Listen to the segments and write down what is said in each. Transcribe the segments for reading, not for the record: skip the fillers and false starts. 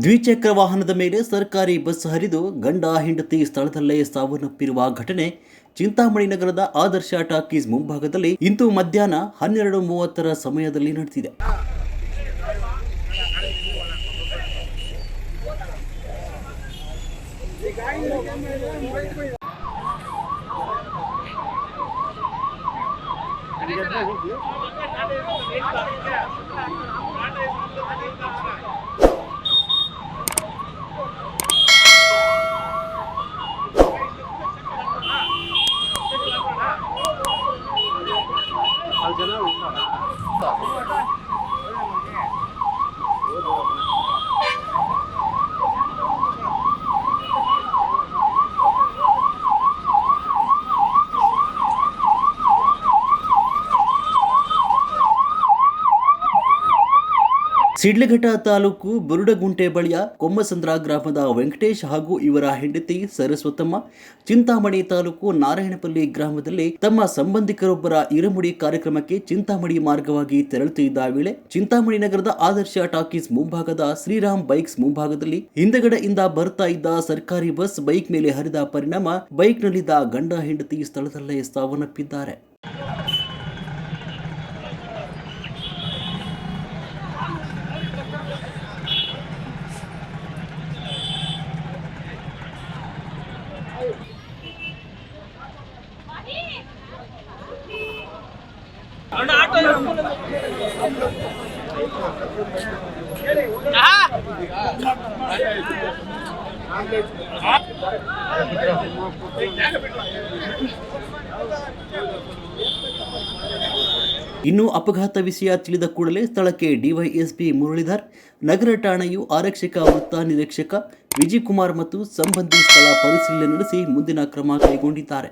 ದ್ವಿಚಕ್ರ ವಾಹನದ ಮೇಲೆ ಸರ್ಕಾರಿ ಬಸ್ ಹರಿದು ಗಂಡ ಹೆಂಡತಿ ಸ್ಥಳದಲ್ಲೇ ಸಾವನ್ನಪ್ಪಿರುವ ಘಟನೆ ಚಿಂತಾಮಣಿ ನಗರದ ಆದರ್ಶ ಟಾಕೀಸ್ ಮುಂಭಾಗದಲ್ಲಿ ಇಂದು ಮಧ್ಯಾಹ್ನ 12:30 ಸಮಯದಲ್ಲಿ ನಡೆದಿದೆ. ಶಿಡ್ಲಘಟ್ಟ ತಾಲೂಕು ಬುರುಡಗುಂಟೆ ಬಳಿಯ ಕೊಮ್ಮಸಂದ್ರ ಗ್ರಾಮದ ವೆಂಕಟೇಶ್ ಹಾಗೂ ಇವರ ಹೆಂಡತಿ ಸರಸ್ವತಮ್ಮ ಚಿಂತಾಮಣಿ ತಾಲೂಕು ನಾರಾಯಣಪಲ್ಲಿ ಗ್ರಾಮದಲ್ಲಿ ತಮ್ಮ ಸಂಬಂಧಿಕರೊಬ್ಬರ ಇರಮುಡಿ ಕಾರ್ಯಕ್ರಮಕ್ಕೆ ಚಿಂತಾಮಣಿ ಮಾರ್ಗವಾಗಿ ತೆರಳುತ್ತಿದ್ದ ವೇಳೆ ಚಿಂತಾಮಣಿ ನಗರದ ಆದರ್ಶ ಟಾಕೀಸ್ ಮುಂಭಾಗದ ಶ್ರೀರಾಮ್ ಬೈಕ್ಸ್ ಮುಂಭಾಗದಲ್ಲಿ ಹಿಂದಗಡೆಯಿಂದ ಬರ್ತಾ ಇದ್ದ ಸರ್ಕಾರಿ ಬಸ್ ಬೈಕ್ ಮೇಲೆ ಹರಿದ ಪರಿಣಾಮ ಬೈಕ್ನಲ್ಲಿದ್ದ ಗಂಡ ಹೆಂಡತಿ ಸ್ಥಳದಲ್ಲೇ ಸಾವನ್ನಪ್ಪಿದ್ದಾರೆ. ಇನ್ನು ಅಪಘಾತ ವಿಷಯ ತಿಳಿದ ಕೂಡಲೇ ಸ್ಥಳಕ್ಕೆ ಡಿವೈಎಸ್ಪಿ ಮುರಳೀಧರ್, ನಗರ ಠಾಣೆಯು ಆರಕ್ಷಕ ವೃತ್ತ ನಿರೀಕ್ಷಕ ವಿಜಯಕುಮಾರ್ ಮತ್ತು ಸಂಬಂಧಿ ಸ್ಥಳ ಪರಿಶೀಲನೆ ನಡೆಸಿ ಮುಂದಿನ ಕ್ರಮ ಕೈಗೊಂಡಿದ್ದಾರೆ.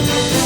Hey!